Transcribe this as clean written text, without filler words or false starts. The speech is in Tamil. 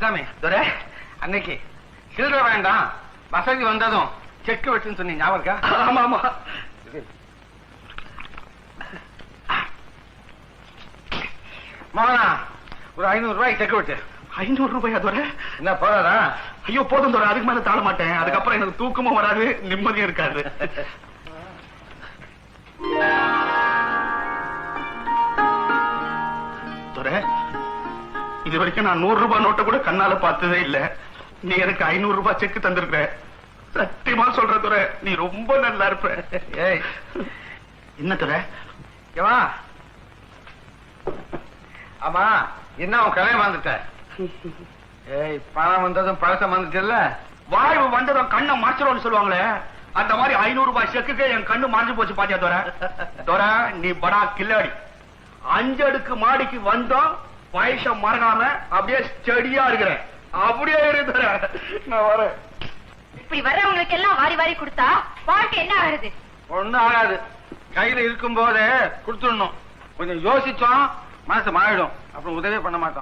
சாமி துரை, அன்னைக்கு சில்லற வேண்டாம், வசதி வந்ததும் செக் வச்சுன்னு சொன்னீங்க, ஞாபகம் இருக்கா? ஆமா ஆமா. மோகனா, ஒரு 500 ரூபாய்க்கு செக் வச்சு. 500 ரூபாயா துரை? என்ன போதாதா? ஐயோ போதும் துரை, அதுக்கு மேல தாழ மாட்டேன். அதுக்கப்புறம் எனக்கு தூக்கமும் வராது, நிம்மதியும் இருக்காது. துரை, இது வரைக்கும் நான் 100 ரூபாய் நோட்டை கூட கண்ணால பார்த்ததே இல்ல. நீ எனக்கு 500 ரூபாய் செக் தந்திருக்க. சத்தியமா சொல்ற துரை, நீ ரொம்ப நல்லா இருப்ப. ஏய், என்ன துரை? ஏவா, ஆமா, என்ன உன் கலையை வந்துட்ட? ஏய், பணம் வந்ததும் பழசம் வந்துட்டுல்ல? வாழ்வு வந்ததும் கண்ணை மறைச்சிடும்னு சொல்லுவாங்களே, அந்த மாதிரி 500 ரூபாய் செக்குக்கு என் கண்ணு மறைஞ்சு போச்சு பாத்தியா துரை? துரை, நீ படா கில்லாடி. 5 அடுக்கு மாடிக்கு வந்தோம், வயசம் மறக்காம அப்படியே ஸ்டடியா இருக்கிறேன். அப்படியே இருக்கிற நான் வரேன். இப்படி வர்றவங்களுக்கு எல்லாம் வாரி வாரி கொடுத்தா வாழ்க்கை என்ன ஆகுது? ஒண்ணும் ஆகாது. கையில இருக்கும் போதே கொடுத்துடணும். கொஞ்சம் யோசிச்சோம், மனசு மாறிடும். அப்புறம் உதவி பண்ண மாட்டோம்.